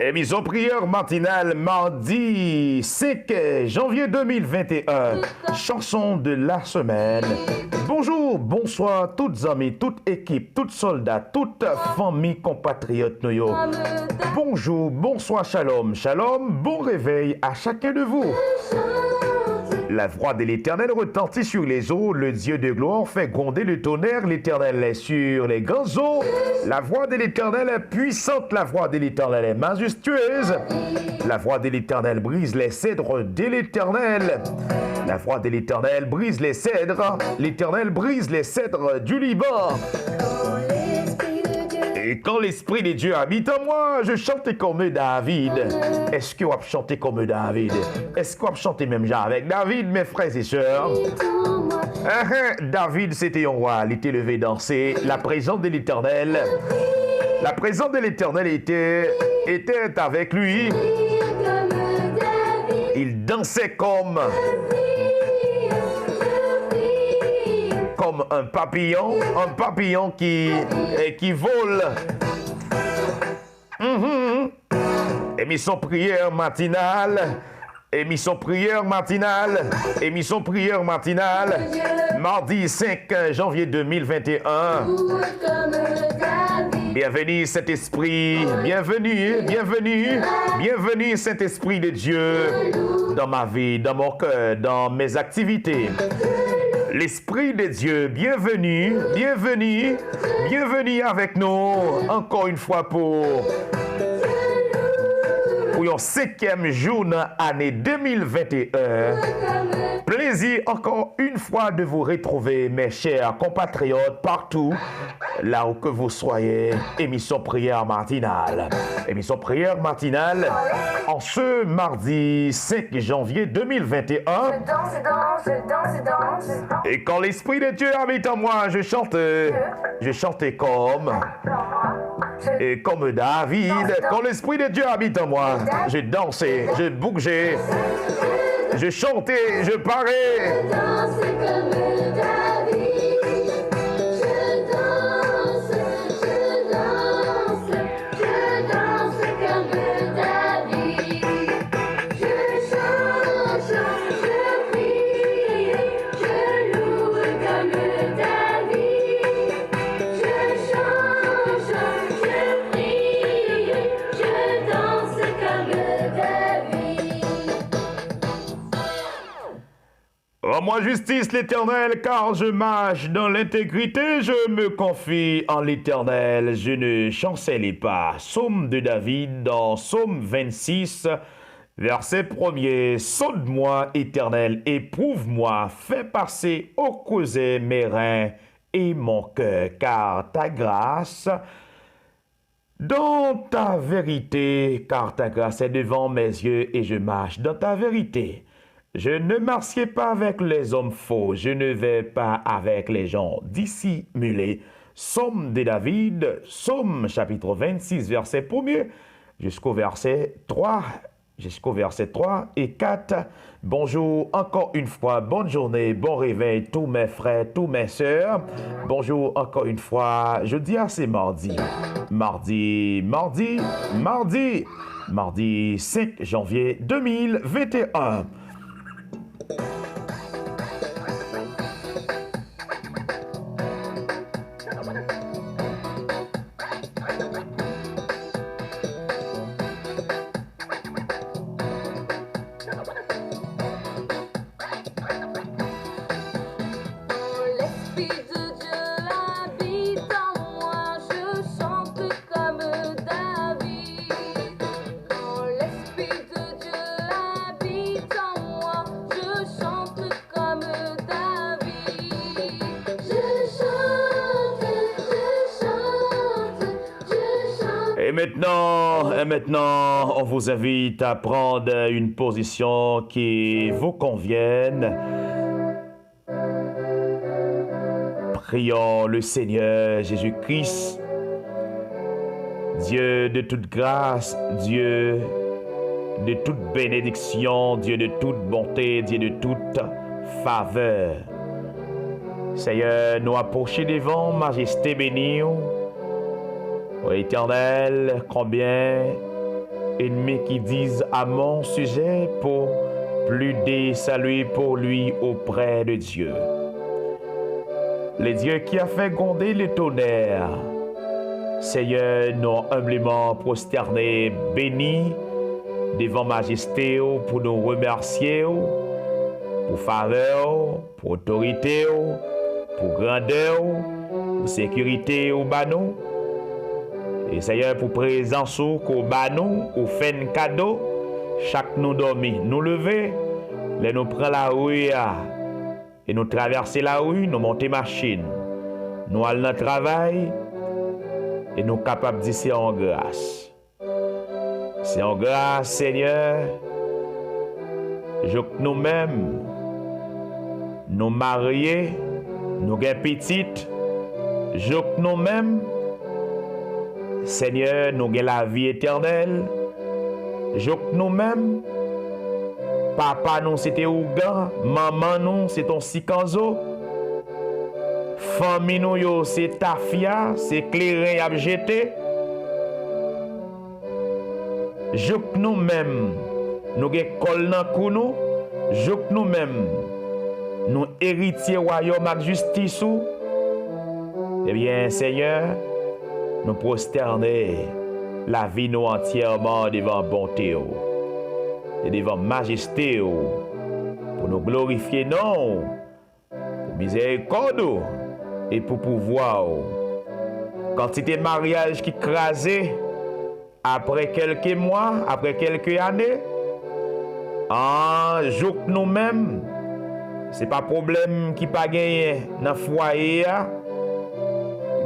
Émission prière matinale mardi 5 janvier 2021. Chanson de la semaine. Bonjour, bonsoir, toutes amis, toute équipe, toutes soldats, toute famille compatriotes nous yo. Bonjour, bonsoir, shalom, shalom, bon réveil à chacun de vous. La voix de l'Éternel retentit sur les eaux, le Dieu de gloire fait gronder le tonnerre, l'Éternel est sur les grands eaux. La voix de l'Éternel est puissante, la voix de l'Éternel est majestueuse. La voix de l'Éternel brise les cèdres de l'Éternel. La voix de l'Éternel brise les cèdres, l'Éternel brise les cèdres du Liban. Et quand l'Esprit de Dieu habite en moi, je chante comme David. Est-ce que vous avez chanté comme David? Est-ce que vous avez chanté même avec David, mes frères et sœurs? David, c'était un roi, il était levé danser. La présence de l'Éternel, était avec lui. Il dansait comme un papillon qui vole. Émission prière matinale, mardi 5 janvier 2021. Bienvenue Saint-Esprit, bienvenue Saint-Esprit de Dieu dans ma vie, dans mon cœur, dans mes activités. L'Esprit de Dieu, bienvenue avec nous, encore une fois pour un 5e jour dans l'année 2021. Plaisir encore une fois de vous retrouver, mes chers compatriotes, partout là où que vous soyez. Émission prière matinale en ce mardi 5 janvier 2021. Et quand l'Esprit de Dieu habite en moi, je chantais comme David. Quand l'Esprit de Dieu habite en moi, je dansais, je bougeais, je chantais, je parlais. Je danse comme David. Rends-moi justice, l'Éternel, car je marche dans l'intégrité, je me confie en l'Éternel, je ne chancelle pas. Psaume de David dans Psaume 26, verset 1er. Sonde-moi, Éternel, éprouve-moi, fais passer au creuset mes reins et mon cœur, car ta grâce dans ta vérité, car ta grâce est devant mes yeux et je marche dans ta vérité. Je ne marcherai pas avec les hommes faux, je ne vais pas avec les gens dissimulés. Psaume de David, Psaume chapitre 26, verset 1er jusqu'au verset 3 et 4. Bonjour encore une fois, bonne journée, bon réveil tous mes frères, tous mes sœurs. Bonjour encore une fois, je dis c'est mardi 5 janvier 2021. Et maintenant, on vous invite à prendre une position qui vous convienne. Prions le Seigneur Jésus-Christ, Dieu de toute grâce, Dieu de toute bénédiction, Dieu de toute bonté, Dieu de toute faveur. Seigneur, nous approchons devant Majesté bénie. Ô Éternel, combien ennemis qui disent à mon sujet pour plaider salut pour lui auprès de Dieu. Le Dieu qui a fait gronder les tonnerres, Seigneur, nous humblement prosternés, bénis devant majesté pour nous remercier, pour faveur, pour autorité, pour grandeur, pour sécurité au banou. Et Seigneur, pour présence au banou, au fait un cadeau, chaque nous dormi, nous lever, les nous prend la rue et nous traverser la rue, nous monter machine, nous allons dans le travail et nous capables de dire c'est en grâce. C'est en grâce, Seigneur, je que nous-mêmes, nous mariés, nous gain petites, je que nous-mêmes, Seigneur, nous gain la vie éternelle, je que nous-mêmes, papa nous c'était Ougan, maman nous c'est ton Sikanzo, famille nous yo c'est Tafia, c'est Clairin a jeté. Je que nous-mêmes, nous gen kol nan kou nous, je que nous-mêmes, nous héritiers royaume avec justice ou, eh bien, Seigneur, nous prosterner la vie nous entièrement devant bonté ou, et devant majesté ou, pour nous glorifier non, pour miséricorde ou, et pour pouvoir ou. Quantité de mariage qui crasé, après quelques mois, après quelques années, en jour que nous-mêmes, c'est pas problème qui pas gagné dans le foyer.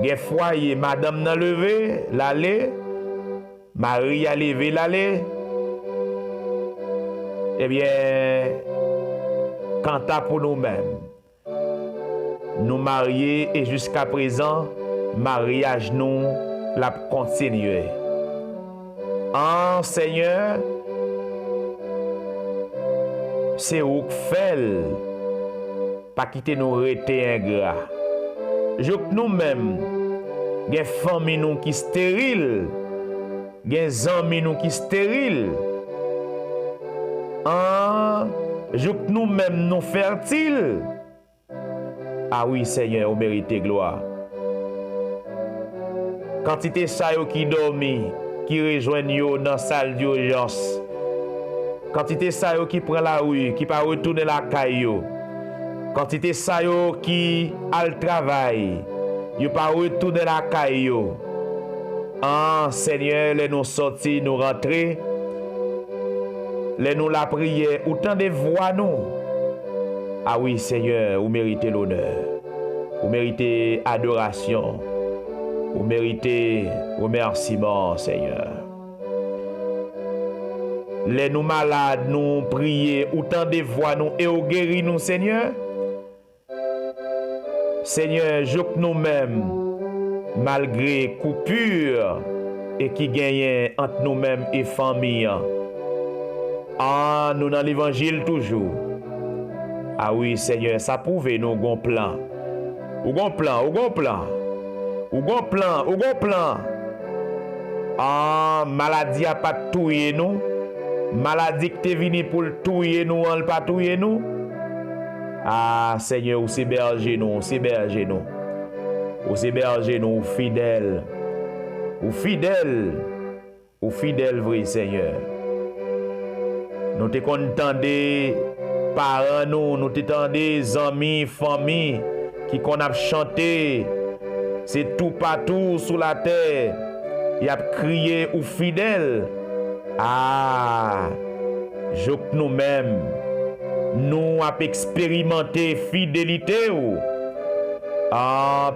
Gen foyer, madame n'a levé, l'aller, Marie a levé l'aller. Eh bien, quant à pour nous-mêmes, nous mariés et jusqu'à présent, mariage nous l'a continué. En Seigneur, c'est où que fait, pas quitter nous rester ingrat. Je que nous-mêmes, gen famille nous qui stérile, gen amis nous qui stérile. Je que nous-mêmes nous fertiles. Ah oui, Seigneur, vous méritez gloire. Quantité ça qui dormi, qui rejoignent yo dans la salle d'urgence. Quantité ça qui prend la rue, qui pas retourner la caillou. Quantité ça qui a le travail, yo pas retourner la caillou. Seigneur, les nous sortir, nous rentrer. Les nous la prière, autant de voix nous. Ah oui, Seigneur, vous méritez l'honneur. Vous méritez adoration. Vous méritez remerciement, Seigneur. Les nous malades, nous prier, autant de voix nous et vous guérir nous, Seigneur. Seigneur, je que nous-mêmes, malgré coupure et qui gagne entre nous-mêmes et famille, nous dans l'évangile toujours. Ah oui, Seigneur, ça prouve nous un plan. Ou gon plan, ou gon plan. Ou gon plan, ou gon plan. Maladie a pas touyer nous. Maladie qui t'est venu pour touyer nous, on pas touyer nous. Seigneur, ou s'héberger nous, s'héberger nous. Ou s'héberger nous, fidèles. Ou fidèles. Ou fidèles, vrai Seigneur. Nous te contendés parents nous te tendés amis, famille qui qu'on a chanté. C'est tout partout sur la terre. Il a crié ou fidèles. Je que nous-mêmes, nous avons expérimenté fidélité.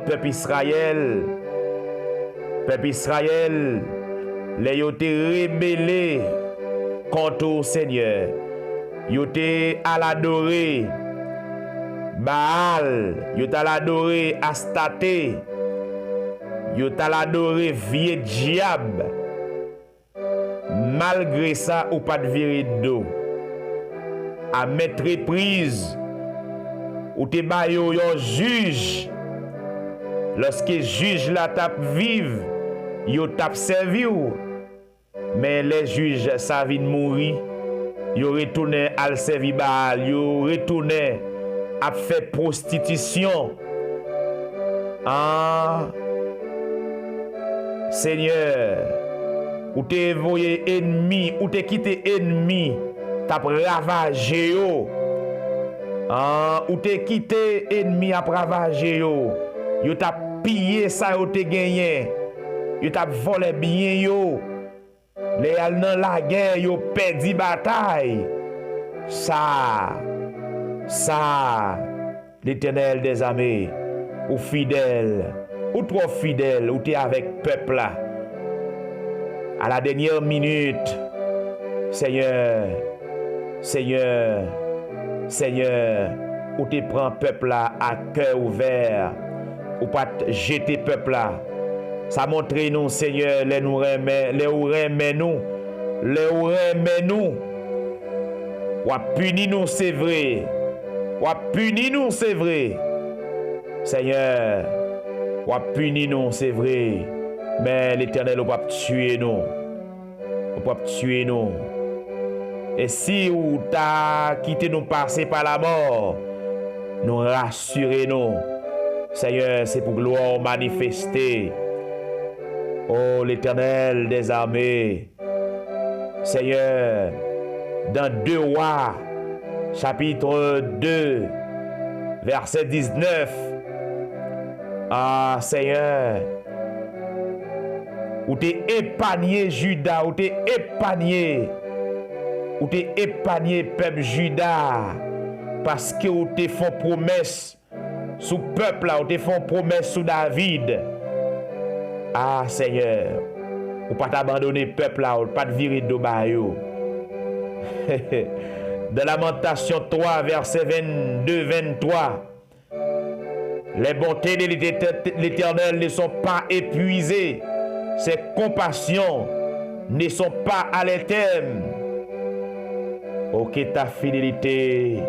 Peuple Israël, les ont été rebellés contre le Seigneur. Ils ont été à l'adorer Baal, ils ont été à l'adorer Astaté, ils ont été à l'adorer vieux diable. Malgré ça, ou pas de virer d'eau. À mettre prise, ou te bayo yon juge. Lorsque juge la tape vive, yo tape servi ou. Mais les juges savent mourir. Ils retournent à servir Baal, ils retournent à faire prostitution. Ah, Seigneur, ou t'es envoyé ennemi, ou t'es quitté ennemi, t'as ravagé yo. Ah, ou t'es quitté ennemi à ravager yo. Yo t'a pillé ça yo t'es gagné. Yo t'a volé bien yo. Les al dans la guerre yo perdu bataille. Ça, l'Éternel des armées, ou fidèle, ou trop fidèle, ou t'es avec peuple là. À la dernière minute, Seigneur, ou te prends peuple là à cœur ouvert, ou pas jeter peuple là. Ça montre nous, Seigneur, les nous remet nous, ou a puni nous, c'est vrai. Ou a puni nous, c'est vrai. Seigneur, ou a puni nous, c'est vrai. Mais l'Éternel, ou pas tuer nous. Ou pas tuer nous. Et si ou t'as quitté nous passer par la mort, nous rassurer nous. Seigneur, c'est pour gloire manifester. Oh, l'Éternel des armées. Seigneur, dans 2 Rois, chapitre 2, verset 19. Ah, Seigneur, où t'es épargné Judas, où t'es épargné peuple Judas, parce que où t'es font promesse sous peuple là, où t'es font promesse sous David. Ah, Seigneur, ou pas t'abandonner peuple là, ou pas te virer de bayo. Dans Lamentation 3, verset 22-23, les bontés de l'Éternel ne sont pas épuisées, ses compassions ne sont pas à l'éternel. Ok, ta fidélité,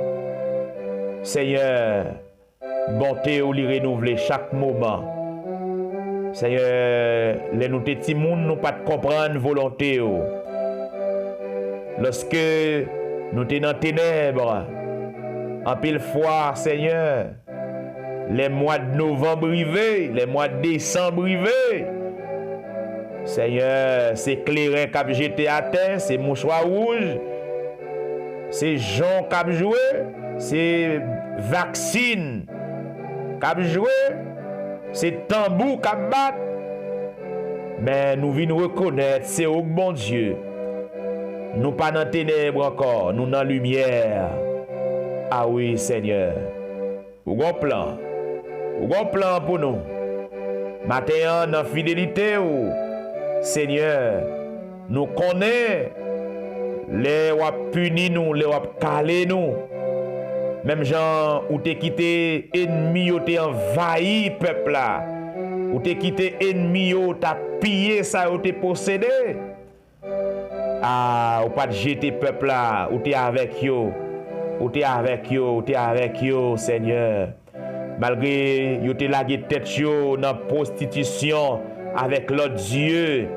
Seigneur, bonté ou les renouveler chaque moment. Seigneur, les nous petits moun nous pas comprendre volonté. Lorsque nous sommes dans les ténèbres, en pile fois, Seigneur, les mois de novembre arrivés, les mois de décembre arrivés, Seigneur, c'est clairin qui a jeté à terre, c'est mouchoir rouge, c'est Jean qui a joué, c'est vaccine qui a joué, c'est tambour qui a battu. Mais nous venons reconnaître, c'est au bon Dieu. Nous pas dans les ténèbres encore, nous dans la lumière. Ah oui, Seigneur. Ou un plan. Ou un plan pour nous. Matin, dans la fidélité, Seigneur, nous connaissons les wap puni nous, les wap calé nous. Même gens où t'es quitté ennemi, où t'es envahi peuple là. Où t'es quitté ennemi, où t'as pillé ça, où t'es possédé. Ah, ou pas de jeter peuple là, ou t'es avec yo. Ou t'es avec yo, Seigneur. Malgré yo t'es lagué tête yo dans prostitution avec l'autre Dieu.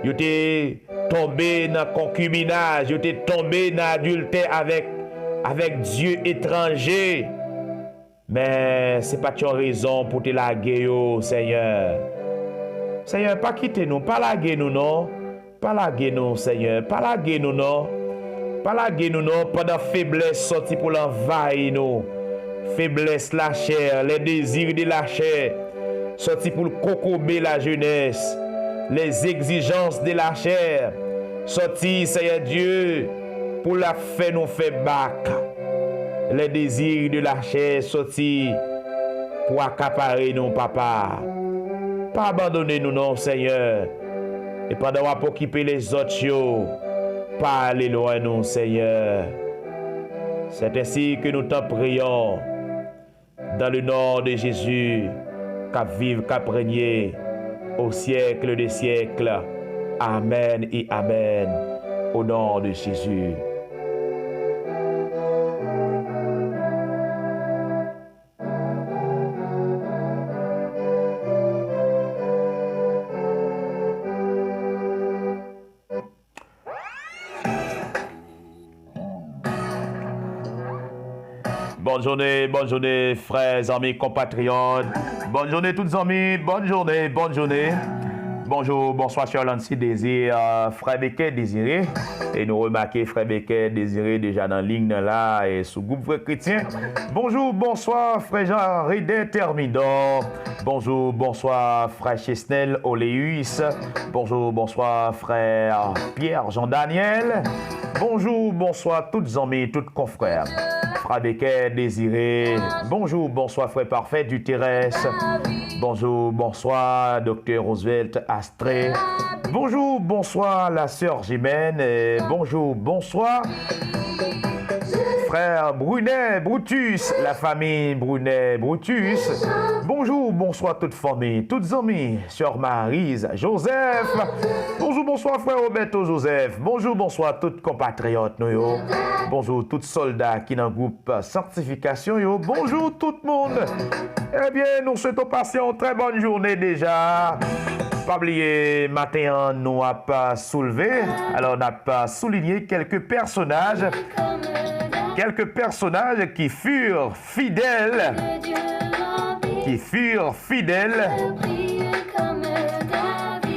Yo t'es tombé dans concubinage, yo t'es tombé dans adultère avec Dieu étranger. Mais c'est pas ton raison pour te laguer yo, Seigneur. Seigneur, pas quitter nous, pas laguer nous non. Pas laguer nous, Seigneur, pas laguer nous non. Pas laguer nous non, pendant faiblesse sorti pour l'envahir nous. Faiblesse la chair, les désirs de la chair, sorti pour cocober la jeunesse, les exigences de la chair, sorti, Seigneur Dieu, pour la faire nous faire bac. Les désirs de la chair, sorti pour accaparer nous, papa. Pas abandonner nous, non, Seigneur. Et pendant qu'on occuper les autres, pas aller loin, nous, Seigneur. C'est ainsi que nous t'en prions. Dans le nom de Jésus, qu'à vivre, qu'à régner au siècle des siècles. Amen et Amen. Au nom de Jésus. bonne journée, frères, amis, compatriotes. Bonne journée, toutes amis, bonne journée, bonne journée. Bonjour, bonsoir, cher Lancy Désir, frère Becker Désiré. Et nous remarquons frère Becker Désiré déjà dans la ligne là et sous groupe Frère Chrétien. Bonjour, bonsoir, frère Jean Rédé Thermidor. Bonjour, bonsoir, frère Chesnel Oléus. Bonjour, bonsoir, frère Pierre Jean Daniel. Bonjour, bonsoir, toutes amis, toutes confrères. Frère Becker Désiré. Bonjour, bonsoir, frère Parfait du Terrestre. Bonjour, bonsoir, docteur Roosevelt Astré. Bonjour, bonsoir, la sœur Jimène. Et bonjour, bonsoir, frère Brunet Brutus, la famille Brunet Brutus. Bonjour, bonsoir, toute famille, toutes amies, sœur Maryse Joseph. Bonjour, bonsoir, frère Roberto Joseph. Bonjour, bonsoir, toutes compatriotes, nous, yo. Bonjour, tous soldats qui dans le groupe Sanctification, yo. Bonjour, tout le monde. Eh bien, nous souhaitons passer une très bonne journée déjà. Pas oublier, matin, nous n'a pas soulevé, alors on n'a pas souligné quelques personnages qui furent fidèles,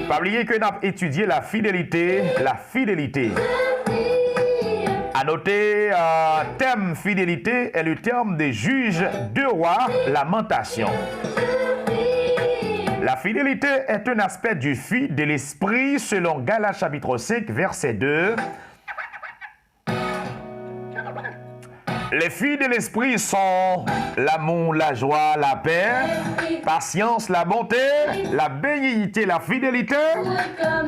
Pas oublier que nous avons étudié la fidélité. À noter, thème fidélité est le terme des juges 2 rois, Lamentation. La fidélité est un aspect du fruit de l'esprit selon Galates chapitre 5, verset 2. Les fruits de l'esprit sont l'amour, la joie, la paix, patience, la bonté, la bénignité, la fidélité,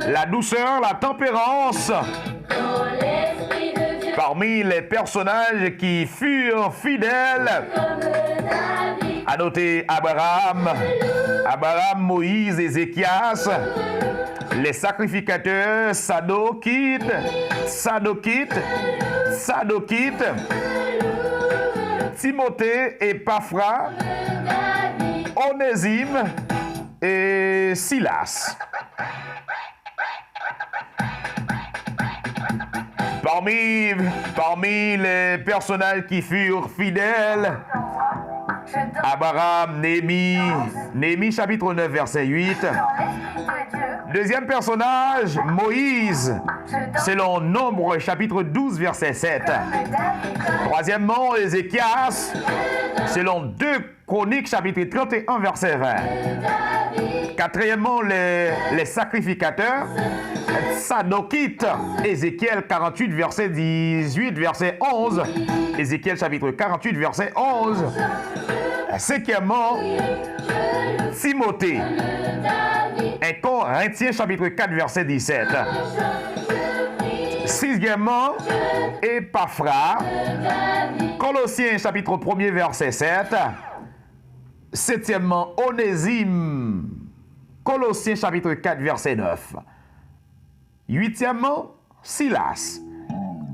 la douceur, la tempérance. Parmi les personnages qui furent fidèles, à noter Abraham, Moïse, Ézéchias, les sacrificateurs, Sadokites, Timothée et Paphra, Onésime et Silas. Parmi les personnages qui furent fidèles, Abraham, Néhémie chapitre 9 verset 8. Deuxième personnage, Moïse, selon Nombre chapitre 12 verset 7. Troisièmement, Ézéchias, selon 2 Chroniques chapitre 31 verset 20. Quatrièmement, les sacrificateurs, Sadokites, Ézéchiel 48 verset 18 verset 11. Ézéchiel chapitre 48 verset 11. Cinquièmement, Timothée, 1 Corinthiens chapitre 4 verset 17. Sixièmement, Épaphra, Colossiens chapitre 1er verset 7. Septièmement, Onésime, Colossiens chapitre 4 verset 9. Huitièmement, Silas,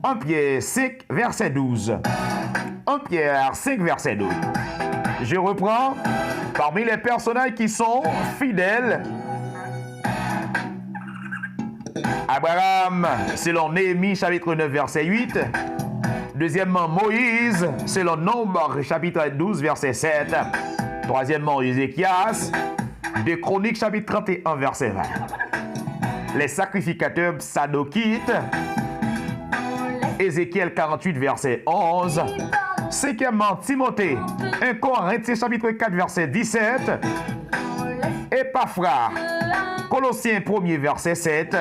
1 Pierre 5 verset 12. 1 Pierre 5 verset 12. Je reprends, parmi les personnages qui sont fidèles, Abraham, selon Néhémie, chapitre 9, verset 8. Deuxièmement, Moïse, selon Nombre, chapitre 12, verset 7. Troisièmement, Ézéchias, de Chroniques, chapitre 31, verset 20. Les sacrificateurs Sadokites, Ézéchiel 48, verset 11. Cinquièmement, Timothée, 1 Corinthiens, chapitre 4, verset 17. Épaphra, Colossiens 1er, verset 7.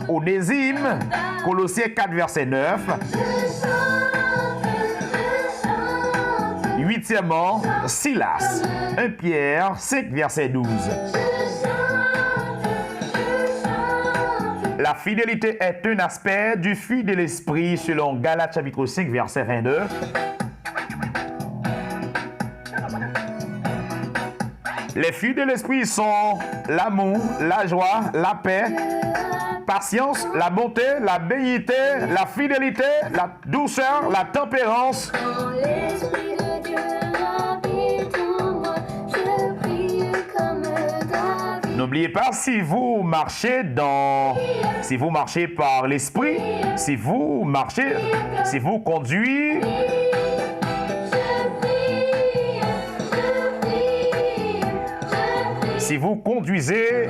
Onésime, Colossiens 4, verset 9. Huitièmement, Silas, 1 Pierre 5, verset 12. La fidélité est un aspect du fruit de l'esprit selon Galates chapitre 5, verset 22. Les fruits de l'esprit sont l'amour, la joie, la paix, patience, la bonté, la bénignité, la fidélité, la douceur, la tempérance. L'Esprit de Dieu habite en moi, je prie comme David. N'oubliez pas, si vous marchez par l'esprit, si vous conduisez Si vous conduisez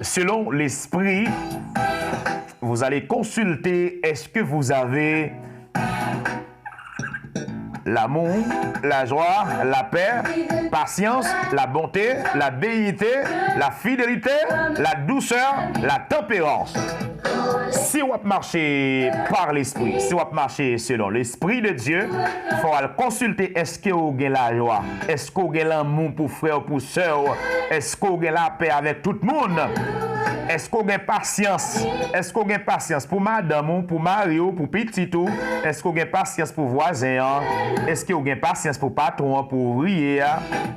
selon l'esprit, vous allez consulter est-ce que vous avez l'amour, la joie, la paix, patience, la bonté, la béité, la fidélité, la douceur, la tempérance. Si vous marchez par l'esprit, si vous marchez selon l'esprit de Dieu, il faut consulter est-ce que vous avez la joie, est-ce que vous avez l'amour pour frère, pour soeur, est-ce que vous avez la paix avec tout le monde. Est-ce qu'on a patience? Est-ce qu'on a patience pour madame, pour Mario, pour petit tout? Est-ce qu'on a patience pour voisin? Est-ce qu'on a patience pour patron, pour ouvrier?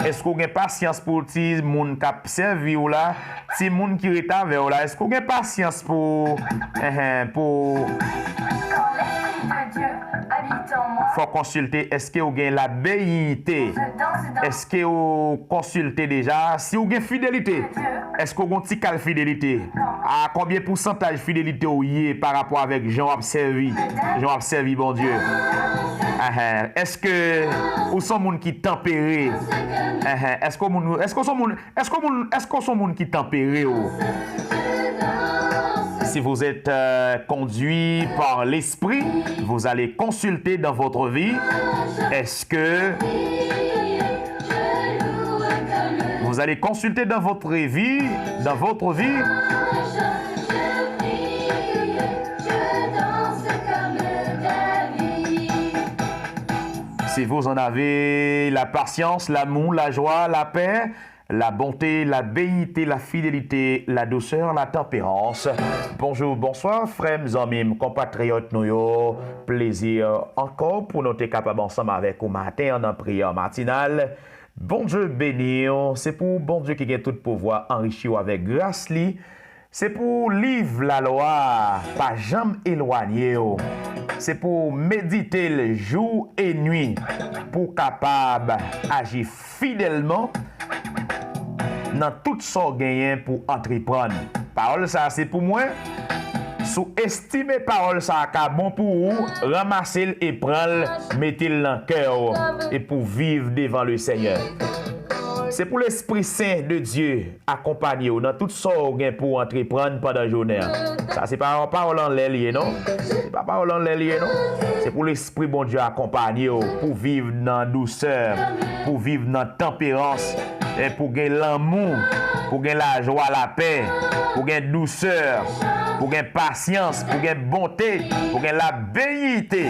Est-ce qu'on a patience pour petit monde qui a servi ou là? Petit monde qui est avec ou là? Est-ce qu'on a patience pour faut consulter est-ce que vous avez la béité? Est-ce que vous consultez déjà si vous avez fidélité? Est-ce que vous avez un petit cal fidélité? À combien de pourcentage de fidélité vous y par rapport avec Jean a servi bon Dieu? Est-ce que vous sont monde qui tempéré? Est-ce que sont monde qui tempéré? Si vous êtes conduit par l'esprit, vous allez consulter dans votre vie. Est-ce que vous allez consulter dans votre vie, si vous en avez la patience, l'amour, la joie, la paix, la bonté, la béité, la fidélité, la douceur, la tempérance. Bonjour, bonsoir, frères, amis, compatriotes, nous, plaisir encore pour nous être capables ensemble avec vous matin en prière matinale. Bon Dieu béni, c'est pour bon Dieu qui a tout pouvoir enrichir avec grâce li. C'est pour livre la loi, pas jamais éloigné. C'est pour méditer le jour et nuit, pour capable agir fidèlement dans tout son gain pour entreprendre. Parole ça c'est pour moi. Sous-estimer parole ça ka bon pour vous, ramasser et prendre, mettez-le dans le cœur et pour vivre devant le Seigneur. C'est pour l'Esprit Saint de Dieu accompagner vous dans tout son gain pour entreprendre pendant la journée. Ça c'est pas parole en l'air non? C'est pas parole en l'air non? C'est pour l'Esprit bon Dieu accompagner vous pour vivre dans douceur, pour vivre dans tempérance. Et pour gagner l'amour, pour gagner la joie, la paix, pour gagner douceur, pour gagner patience, pour gagner bonté, pour gagner la béité.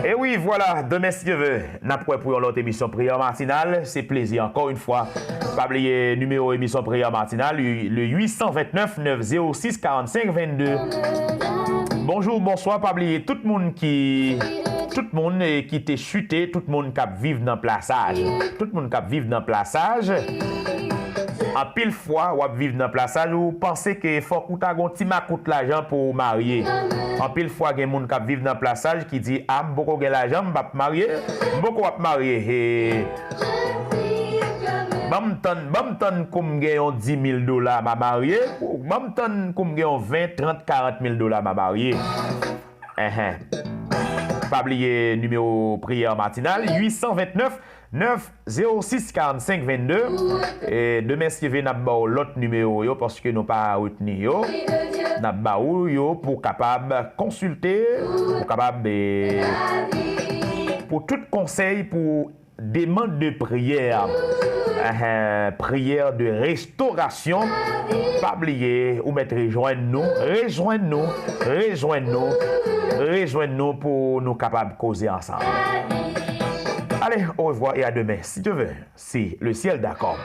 Et oui, voilà, demain si Dieu veut, nous avons pour l'autre émission prière matinale. C'est plaisir encore une fois. Pas oublier numéro émission prière matinale, le 829 906 45 22. Bonjour, bonsoir, pas oublier tout le monde qui t'est chuté, tout le monde qui vit dans le plaçage. Tout le monde qui vit dans le plaçage. En pile fois, ou vivre dans le plaçage, ou pensez que faut que tu aies un petit macoute l'argent pour marier. En pile fois, il y a des gens qui vivent dans le plaçage qui disent ah, beaucoup de l'argent, je vais marier. Beaucoup de marier. Bam comme gagne 10 000 dollars ma marié, bam comme gagne 20, 30, 40 000 dollars ma marié. Pas oublier numéro prière matinale 829 906 45 22 et demain si vous n'a pas l'autre numéro yo parce que nous pas retenu yo n'a pas yo pour capable consulter pour capable pour tout conseil pour demande de prière. Prière de restauration. Pas oublier ou mettre rejoindre-nous pour nous capables de causer ensemble. Allez, au revoir et à demain si Dieu veut, si le ciel d'accord.